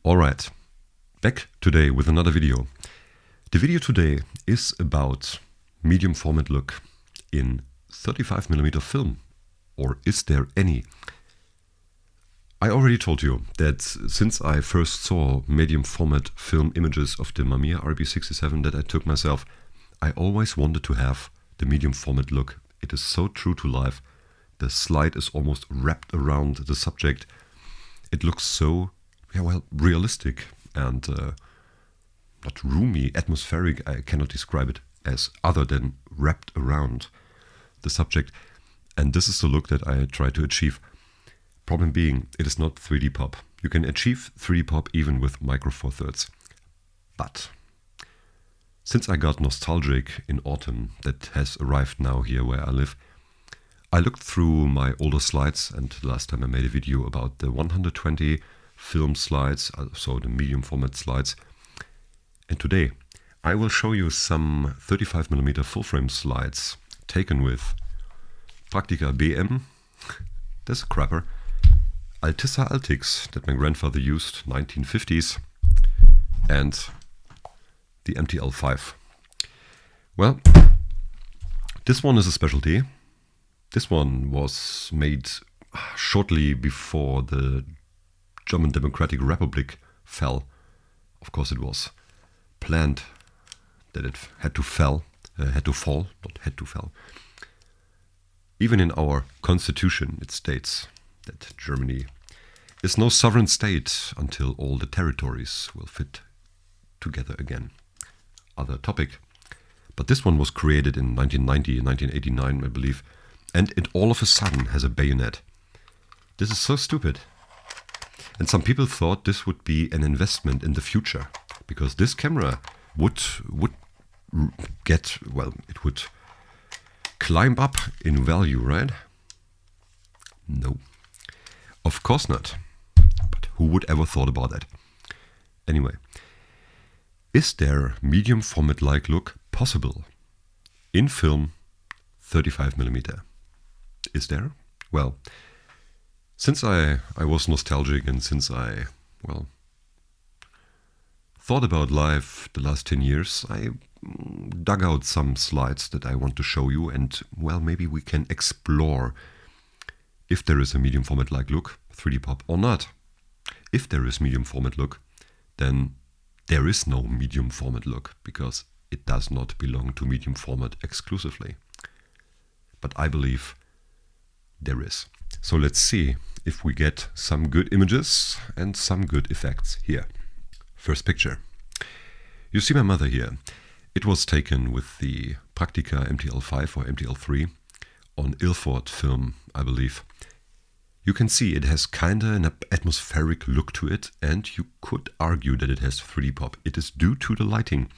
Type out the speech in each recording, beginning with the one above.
Alright, back today with another video. The video today is about medium format look in 35mm film. Or is there any? I already told you that since I first saw medium format film images of the Mamiya RB67 that I took myself, I always wanted to have the medium format look. It is so true to life. The slide is almost wrapped around the subject. It looks so realistic and not roomy, atmospheric. I cannot describe it as other than wrapped around the subject. And this is the look that I try to achieve. Problem being, it is not 3D pop. You can achieve 3D pop even with Micro Four Thirds. But since I got nostalgic in autumn that has arrived now here where I live, I looked through my older slides, and last time I made a video about the 120 film slides, so the medium format slides. And today I will show you some 35mm full frame slides taken with Praktica BM, that's a crapper, Altissa Altix that my grandfather used, 1950s, and the MTL5. Well, this one is a specialty. This one was made shortly before the German Democratic Republic fell. Of course, it was planned that it had to fall, not had to fall. Even in our constitution, it states that Germany is no sovereign state until all the territories will fit together again. Other topic. But this one was created in 1990 and 1989, I believe, and it all of a sudden has a bayonet. This is so stupid. And some people thought this would be an investment in the future, because this camera would get, well, it would climb up in value, right? No. Of course not. But who would ever thought about that? Anyway, is there medium format-like look possible in film 35mm? Is there? Well, since I was nostalgic and since I, thought about life the last 10 years, I dug out some slides that I want to show you, and, maybe we can explore if there is a medium format-like look, 3D pop or not. If there is medium format look, then there is no medium format look, because it does not belong to medium format exclusively. But I believe there is. So let's see if we get some good images and some good effects here. First picture. You see my mother here. It was taken with the Praktica MTL5 or MTL3 on Ilford film, I believe. You can see it has kinda an atmospheric look to it, and you could argue that it has 3D pop. It is due to the lighting.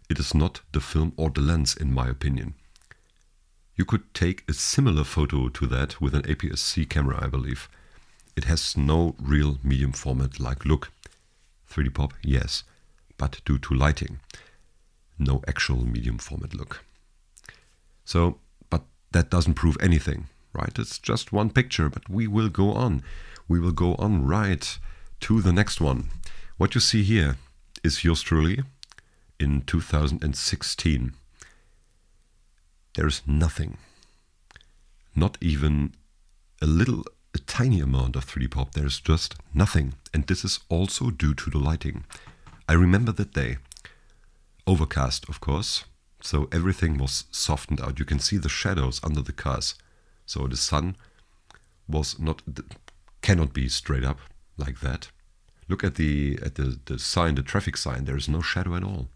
It is not the film or the lens, in my opinion. You could take a similar photo to that with an APS-C camera, I believe. It has no real medium format-like look. 3D pop, yes, but due to lighting, no actual medium format look. So, but that doesn't prove anything, right? It's just one picture, but we will go on. We will go on right to the next one. What you see here is yours truly in 2016. There's nothing, not even a tiny amount of 3D pop. There's just nothing. And this is also due to the lighting. I remember that day. Overcast, of course. So everything was softened out. You can see the shadows under the cars. So the sun was cannot be straight up like that. Look at the sign, the traffic sign. There is no shadow at all.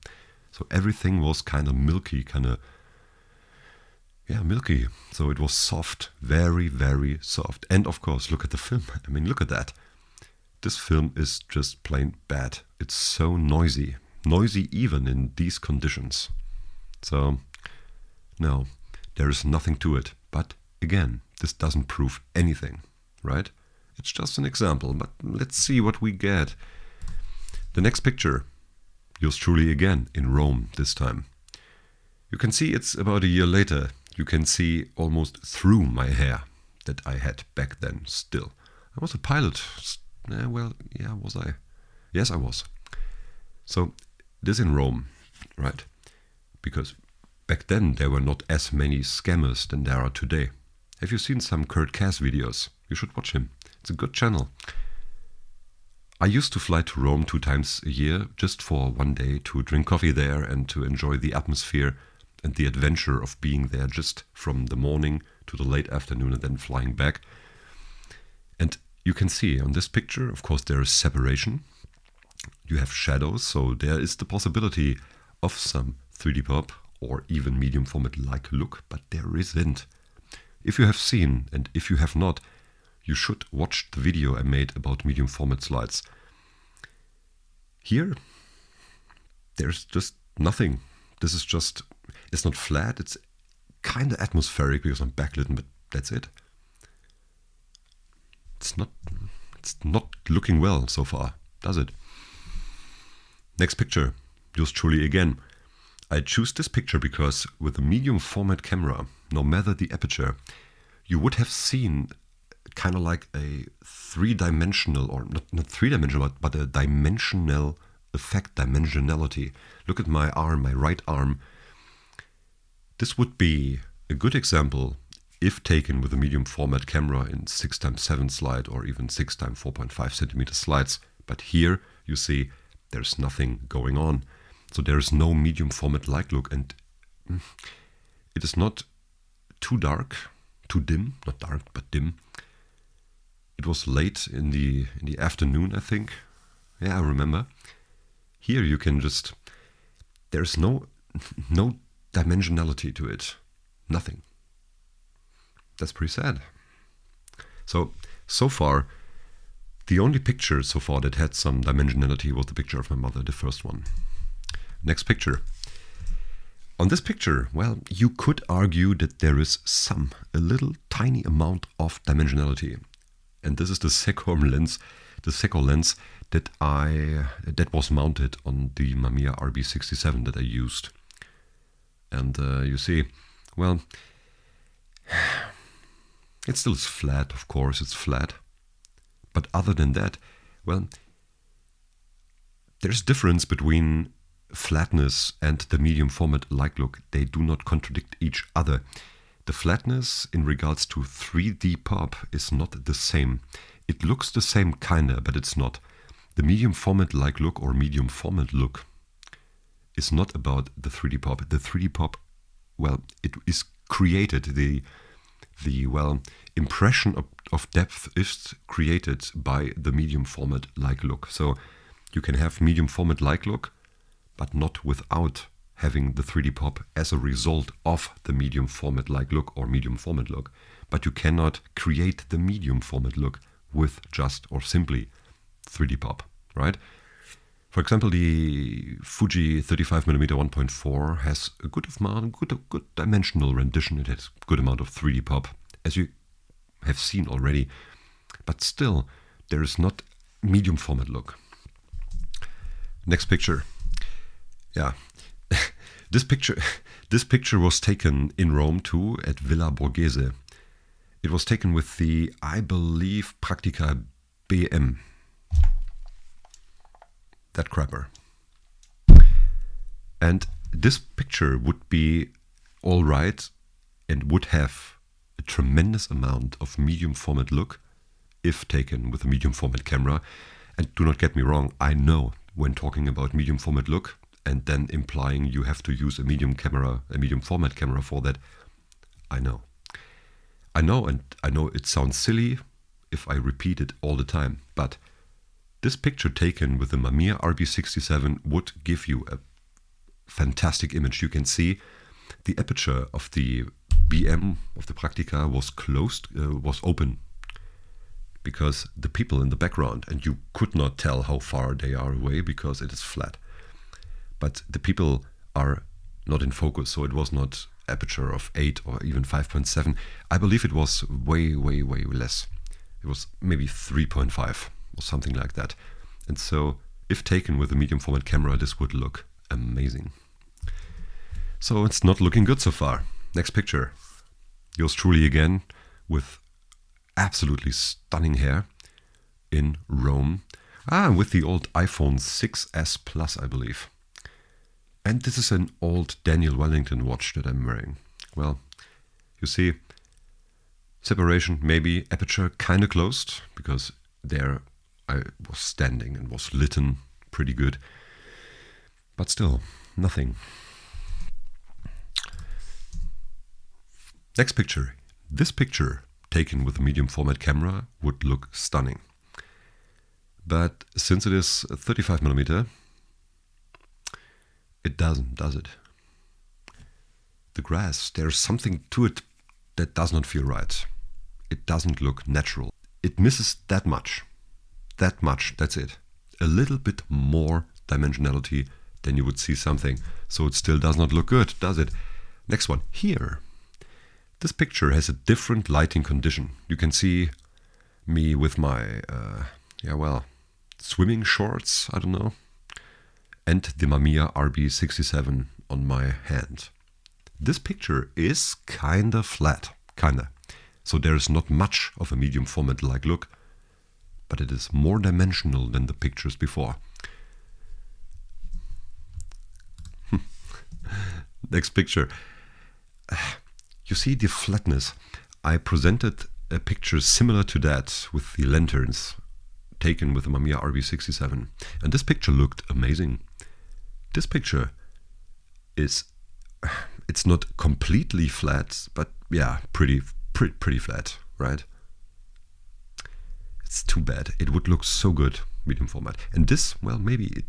So everything was kind of milky, milky. So it was soft, very, very soft. And of course, look at the film. I mean, look at that. This film is just plain bad. It's so noisy. Noisy even in these conditions. So, no, there is nothing to it. But again, this doesn't prove anything, right? It's just an example, but let's see what we get. The next picture, yours truly again, in Rome this time. You can see it's about a year later. You can see almost through my hair that I had back then still. I was a pilot. Was I? Yes, I was. So this in Rome, right? Because back then there were not as many scammers than there are today. Have you seen some Kurt Cass videos? You should watch him. It's a good channel. I used to fly to Rome 2 times a year just for one day to drink coffee there and to enjoy the atmosphere and the adventure of being there just from the morning to the late afternoon and then flying back. And you can see on this picture, of course, there is separation. You have shadows, so there is the possibility of some 3D pop or even medium format-like look, but there isn't. If you have seen, and if you have not, you should watch the video I made about medium format slides. Here, there's just nothing. This is just, it's not flat, it's kind of atmospheric because I'm backlit, but that's it. It's not looking well so far, does it? Next picture, yours truly again. I choose this picture because with a medium format camera, no matter the aperture, you would have seen kind of like a three-dimensional, or not three-dimensional, but a dimensional effect, dimensionality. Look at my arm, my right arm. This would be a good example if taken with a medium format camera in 6x7 slide or even 6x4.5 centimeter slides. But here you see there's nothing going on. So there is no medium format like look, and it is not too dark, too dim, not dark, but dim. It was late in the afternoon, I think. Yeah, I remember. Here you can just, there's no dimensionality to it. Nothing. That's pretty sad. So far, the only picture so far that had some dimensionality was the picture of my mother, the first one. Next picture. On this picture, well, you could argue that there is a little tiny amount of dimensionality. And this is the Secor lens, that was mounted on the Mamiya RB67 that I used. And you see, well, it still is flat, of course, it's flat. But other than that, well, there's difference between flatness and the medium format like look. They do not contradict each other. The flatness in regards to 3D pop is not the same. It looks the same kinda, but it's not. The medium format like look or medium format look is not about the 3D pop. The 3D pop, well, it is created, the impression of depth is created by the medium format like look. So you can have medium format like look, but not without having the 3D pop as a result of the medium format like look or medium format look. But you cannot create the medium format look with just or simply 3D pop, right? For example, the Fuji 35mm 1.4 has a good dimensional rendition. It has a good amount of 3D pop, as you have seen already. But still, there is not medium format look. Next picture. Yeah, this picture was taken in Rome too, at Villa Borghese. It was taken with the, I believe, Praktica BM. That crapper. And this picture would be all right and would have a tremendous amount of medium format look if taken with a medium format camera. And do not get me wrong, I know when talking about medium format look and then implying you have to use a medium format camera for that, I know. And I know it sounds silly if I repeat it all the time, but this picture taken with the Mamiya RB67 would give you a fantastic image. You can see the aperture of the BM of the Praktica was closed, was open, because the people in the background, and you could not tell how far they are away because it is flat, but the people are not in focus, so it was not aperture of 8 or even 5.7. I believe it was way less. It was maybe 3.5 or something like that. And so if taken with a medium format camera, this would look amazing. So it's not looking good so far. Next picture. Yours truly again with absolutely stunning hair in Rome. With the old iPhone 6S Plus, I believe. And this is an old Daniel Wellington watch that I'm wearing. Well, you see, separation, maybe aperture kind of closed, because there I was standing and was lit pretty good. But still, nothing. Next picture. This picture, taken with a medium format camera, would look stunning. But since it is 35mm, it doesn't, does it? The grass, there's something to it that does not feel right. It doesn't look natural. It misses that much. That much, that's it. A little bit more dimensionality than you would see something. So it still does not look good, does it? Next one, here. This picture has a different lighting condition. You can see me with my, swimming shorts, I don't know, and the Mamiya RB67 on my hand. This picture is kinda flat, kinda. So there is not much of a medium format-like look, but it is more dimensional than the pictures before. Next picture. You see the flatness. I presented a picture similar to that with the lanterns taken with the Mamiya RB67. And this picture looked amazing. This picture is, it's not completely flat, but yeah, pretty flat, right? It's too bad. It would look so good, medium format. And this, well, maybe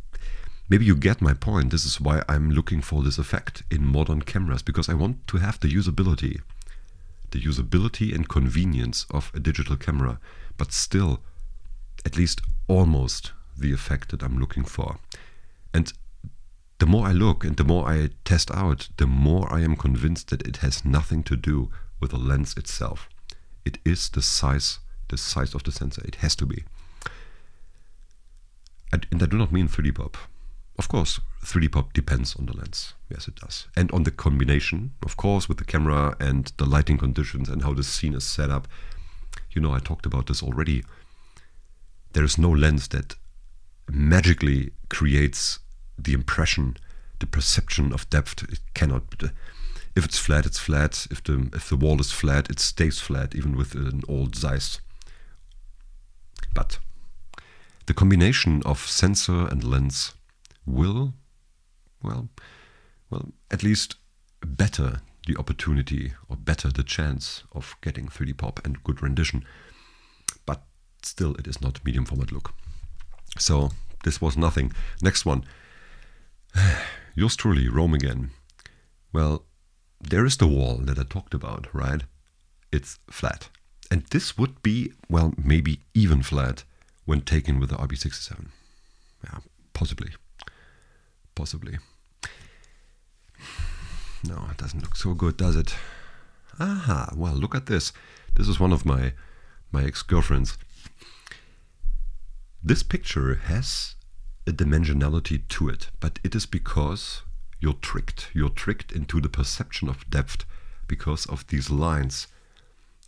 you get my point. This is why I'm looking for this effect in modern cameras, because I want to have the usability and convenience of a digital camera, but still at least almost the effect that I'm looking for. And the more I look and the more I test out, the more I am convinced that it has nothing to do with the lens itself. It is the size of the sensor. It has to be. And I do not mean 3D pop. Of course, 3D pop depends on the lens. Yes, it does. And on the combination, of course, with the camera and the lighting conditions and how the scene is set up. You know, I talked about this already. There is no lens that magically creates the impression, the perception of depth. It cannot. If it's flat, it's flat. If the wall is flat, it stays flat, even with an old Zeiss. But the combination of sensor and lens will, well, at least better the opportunity or better the chance of getting 3D pop and good rendition. But still, it is not medium format look. So this was nothing. Next one. Yours truly, Rome again. Well, there is the wall that I talked about, right? It's flat. And this would be, well, maybe even flat when taken with the RB67. Yeah, possibly. No, it doesn't look so good, does it? Aha, well, look at this. This is one of my ex-girlfriends. This picture has a dimensionality to it, but it is because you're tricked. You're tricked into the perception of depth because of these lines,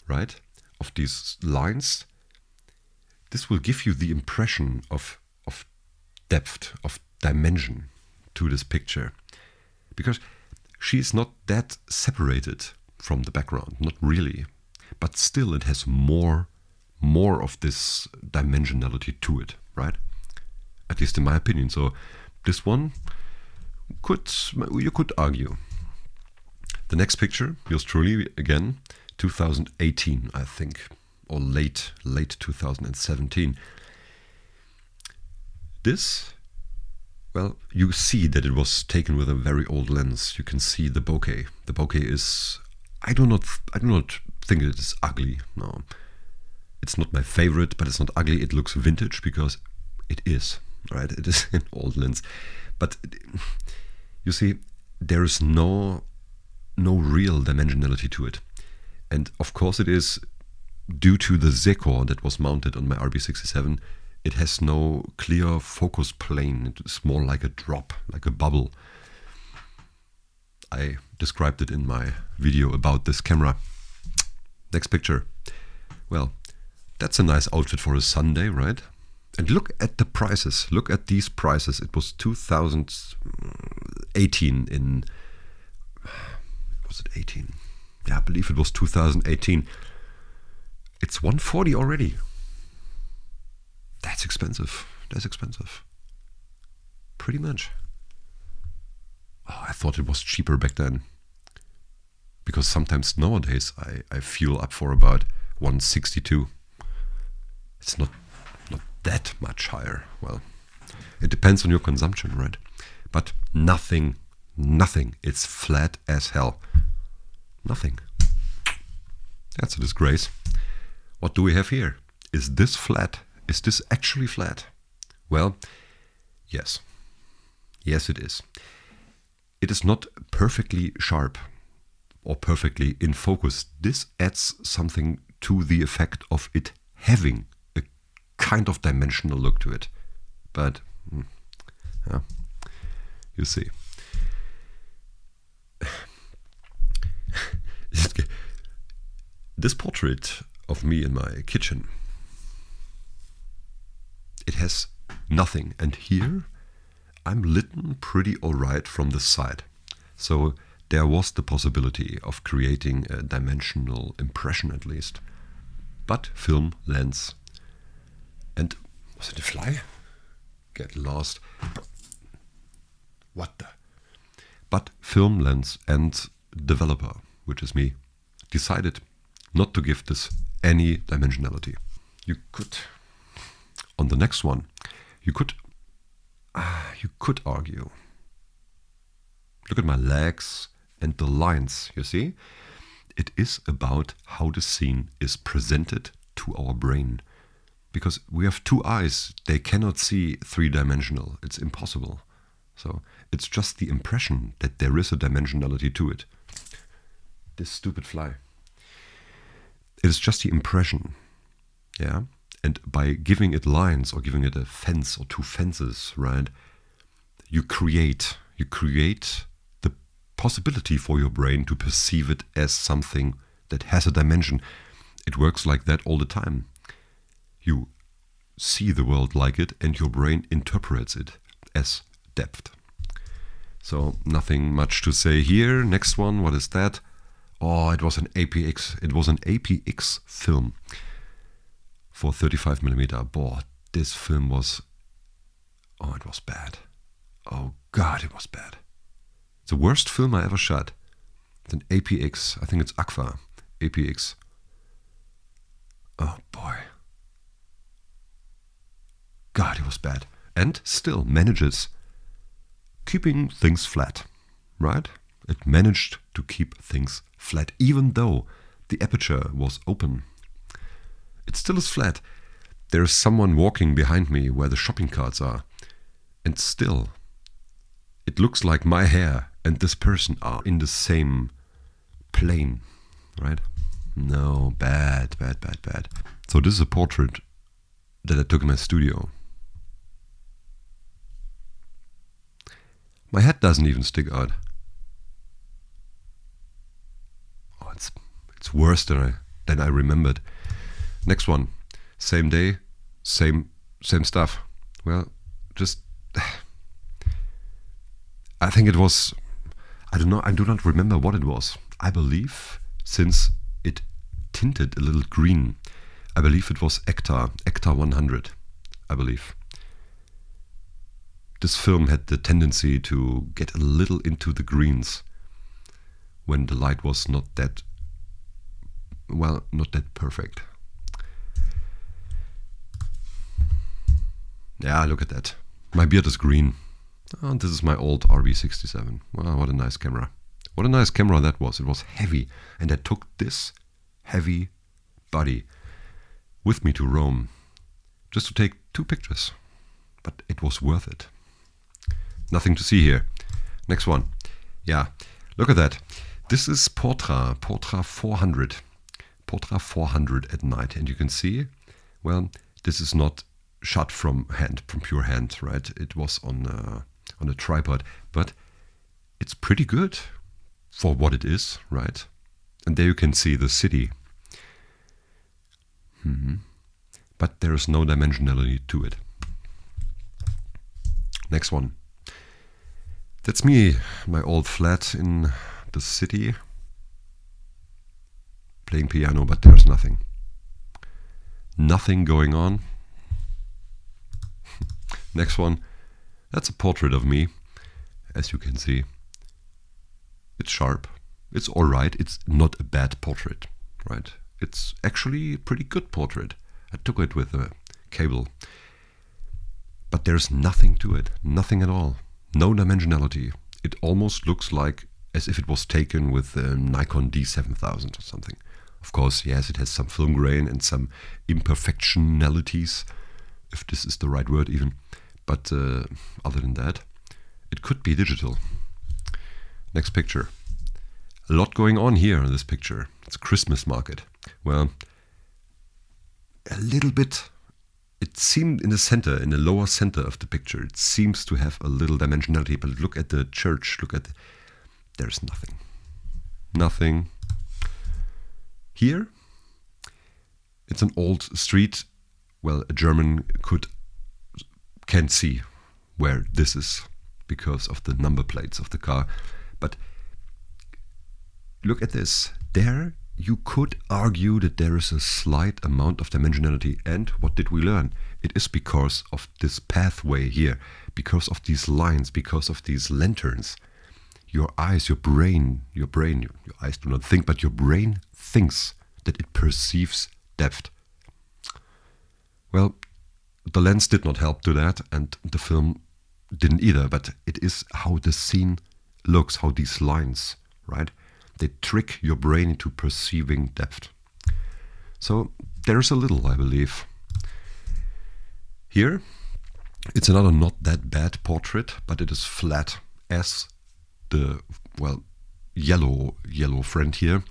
right? Of these lines. This will give you the impression of depth, of dimension to this picture. Because she is not that separated from the background, not really. But still it has more of this dimensionality to it, right? At least in my opinion. So this one you could argue. The next picture, yours truly again, 2018, I think, or late 2017. This, well, you see that it was taken with a very old lens. You can see the bokeh. The bokeh is, I do not think it is ugly. No, it's not my favorite, but it's not ugly. It looks vintage because it is, right? It is an old lens, but you see, there is no real dimensionality to it. And of course it is due to the Zekor that was mounted on my RB67. It has no clear focus plane. It's more like a drop, like a bubble. I described it in my video about this camera. Next picture. Well, that's a nice outfit for a Sunday, right? And look at the prices. Look at these prices. It was 2018 in... Was it 18? Yeah, I believe it was 2018. It's 140 already. That's expensive. That's expensive. Pretty much. Oh, I thought it was cheaper back then. Because sometimes nowadays I fuel up for about 162. It's not that much higher. Well, it depends on your consumption, right? But nothing. It's flat as hell. Nothing. That's a disgrace. What do we have here? Is this flat? Is this actually flat? Well, yes. Yes, it is. It is not perfectly sharp or perfectly in focus. This adds something to the effect of it having a kind of dimensional look to it. But, yeah, you see. This portrait of me in my kitchen, it has nothing. And here I'm lit pretty alright from the side. So there was the possibility of creating a dimensional impression at least. But film, lens, and was it a fly? Get lost. What the? But film, lens, and developer, which is me, decided not to give this any dimensionality. You could, on the next one, you could argue. Look at my legs and the lines, you see? It is about how the scene is presented to our brain. Because we have two eyes, they cannot see three-dimensional. It's impossible. So it's just the impression that there is a dimensionality to it. This stupid fly. It is just the impression. Yeah? And by giving it lines or giving it a fence or two fences, right? You create the possibility for your brain to perceive it as something that has a dimension. It works like that all the time. You see the world like it and your brain interprets it as depth. So nothing much to say here. Next one, what is that? Oh, it was an APX. It was an APX film for 35mm. Boy, this film was... Oh, it was bad. Oh God, it was bad. It's the worst film I ever shot. It's an APX. I think it's Agfa. APX. Oh boy. God, it was bad. And still manages keeping things flat, right? It managed to keep things flat, even though the aperture was open. It still is flat. There is someone walking behind me where the shopping carts are. And still, it looks like my hair and this person are in the same plane, right? No, bad. So this is a portrait that I took in my studio. My head doesn't even stick out. Oh, it's worse than I remembered. Next one, same day, same stuff. Well, just I think it was, I don't know, I do not remember what it was. I believe, since it tinted a little green, I believe it was Ektar 100, I believe. This film had the tendency to get a little into the greens when the light was not that, well, not that perfect. Yeah, look at that. My beard is green. Oh, this is my old RB67. Wow, what a nice camera. What a nice camera that was. It was heavy. And I took this heavy body with me to Rome just to take 2 pictures. But it was worth it. Nothing to see here. Next one. Yeah, look at that. This is Portra 400. Portra 400 at night. And you can see, well, this is not shot from pure hand, right? It was on a tripod, but it's pretty good for what it is, right? And there you can see the city. but there is no dimensionality to it. Next one. That's me, my old flat in the city, playing piano, but there's nothing. Nothing going on. Next one. That's a portrait of me, as you can see. It's sharp. It's alright. It's not a bad portrait, right? It's actually a pretty good portrait. I took it with a cable. But there's nothing to it. Nothing at all. No dimensionality. It almost looks like as if it was taken with a Nikon D7000 or something. Of course, yes, it has some film grain and some imperfectionalities, if this is the right word even. But other than that, it could be digital. Next picture. A lot going on here in this picture. It's a Christmas market. Well, a little bit. It seemed in the center, in the lower center of the picture, it seems to have a little dimensionality. But look at the church. Look at. There's nothing. Nothing. Here, it's an old street. Well, a German can see where this is because of the number plates of the car. But look at this. There you could argue that there is a slight amount of dimensionality. And what did we learn? It is because of this pathway here, because of these lines, because of these lanterns. Your eyes, your eyes do not think, but your brain thinks that it perceives depth. Well, the lens did not help to that, and the film didn't either, but it is how the scene looks, how these lines, right? They trick your brain into perceiving depth. So there's a little, I believe. Here, it's another not that bad portrait, but it is flat as the, well, yellow friend here.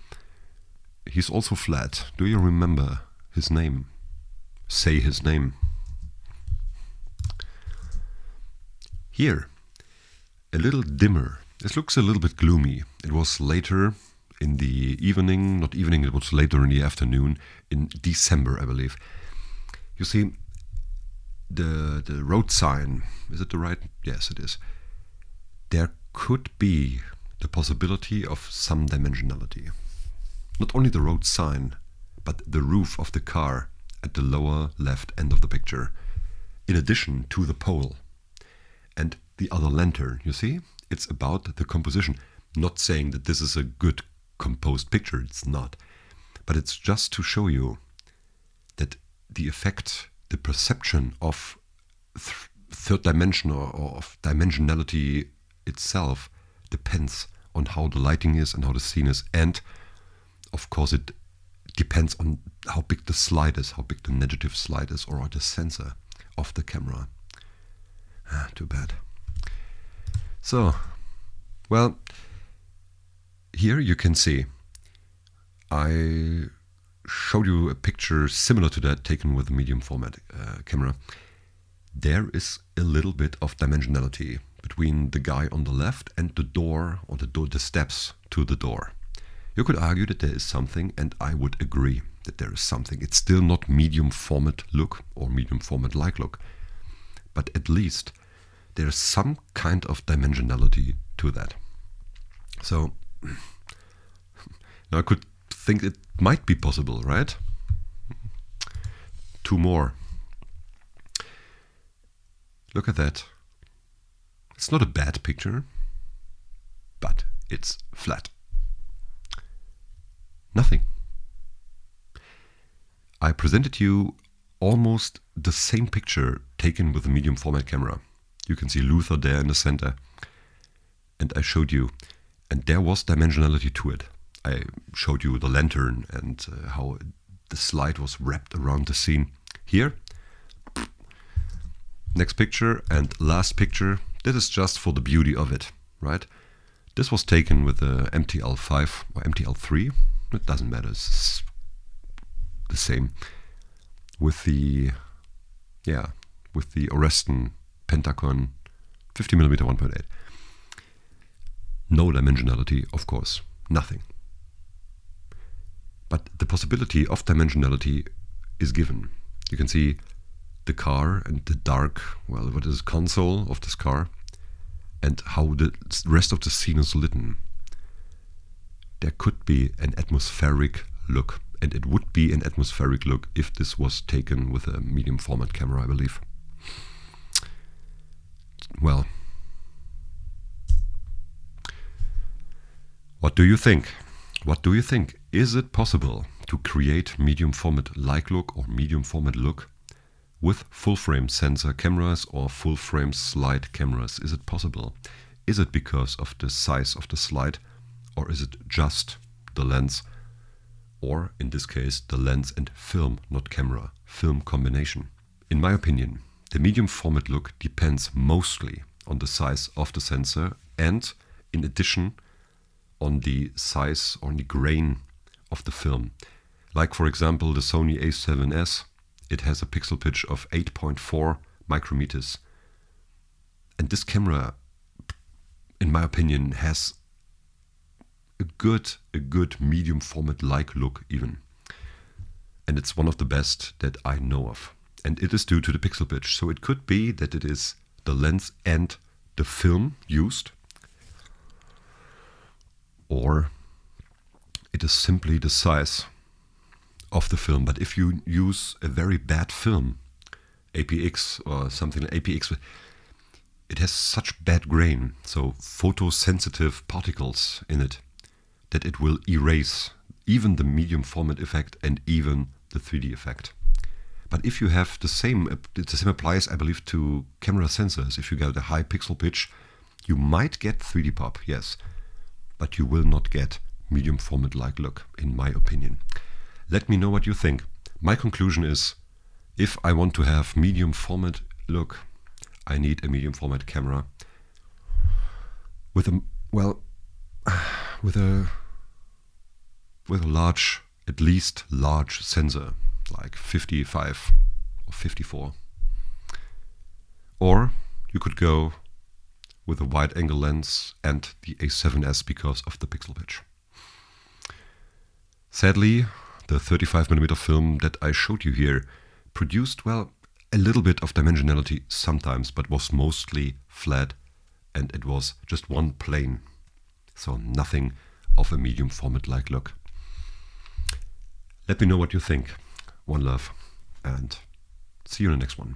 He's also flat. Do you remember his name? Say his name. Here, a little dimmer. This looks a little bit gloomy. It was later in the evening, not evening, it was later in the afternoon, in December, I believe. You see, the road sign, is it the right? Yes, it is. There could be the possibility of some dimensionality. Not only the road sign, but the roof of the car at the lower left end of the picture, in addition to the pole and the other lantern. You see, it's about the composition. Not saying that this is a good composed picture, it's not, but it's just to show you that the effect, the perception of third dimension or of dimensionality itself depends on how the lighting is and how the scene is, and of course it depends on how big the slide is, how big the negative slide is, or the sensor of the camera. Too bad. So, well, here you can see I showed you a picture similar to that taken with a medium format camera. There is a little bit of dimensionality between the guy on the left and the door, or the steps to the door. You could argue that there is something, and I would agree that there is something. It's still not medium format look or medium format like look, but at least there is some kind of dimensionality to that. So now I could think it might be possible, right? Two more. Look at that. It's not a bad picture, but it's flat. Nothing. I presented you almost the same picture taken with a medium format camera. You can see Luther there in the center. And I showed you, and there was dimensionality to it. I showed you the lantern and how the slide was wrapped around the scene. Here, next picture and last picture. This is just for the beauty of it, right? This was taken with a MTL5 or MTL3. It doesn't matter, it's the same. With the Oreston Pentacon 50mm 1.8. No dimensionality, of course, nothing. But the possibility of dimensionality is given. You can see the car and the dark, well, what is console of this car, and how the rest of the scene is lit. There could be an atmospheric look, and it would be an atmospheric look if this was taken with a medium format camera, I believe. Well, what do you think? What do you think? Is it possible to create medium format like look or medium format look with full frame sensor cameras or full frame slide cameras? Is it possible? Is it because of the size of the slide, or is it just the lens, or in this case the lens and film, not camera, film combination? In my opinion, the medium format look depends mostly on the size of the sensor and in addition on the size or the grain of the film. Like for example the Sony a7S, it has a pixel pitch of 8.4 micrometers. And this camera, in my opinion, has a good medium format like look even. And it's one of the best that I know of. And it is due to the pixel pitch. So it could be that it is the lens and the film used, or it is simply the size of the film. But if you use a very bad film, APX or something like APX, it has such bad grain, so photosensitive particles in it, that it will erase even the medium format effect and even the 3D effect. But if you have the same applies, I believe, to camera sensors. If you get a high pixel pitch, you might get 3D pop, yes, but you will not get medium format like look, in my opinion. Let me know what you think. My conclusion is, if I want to have medium format look, I need a medium format camera with a, well, with a large, at least large sensor, like 55 or 54. Or you could go with a wide angle lens and the A7S because of the pixel pitch. Sadly, the 35mm film that I showed you here produced, well, a little bit of dimensionality sometimes, but was mostly flat, and it was just one plane. So nothing of a medium format like look. Let me know what you think. One love, and see you in the next one.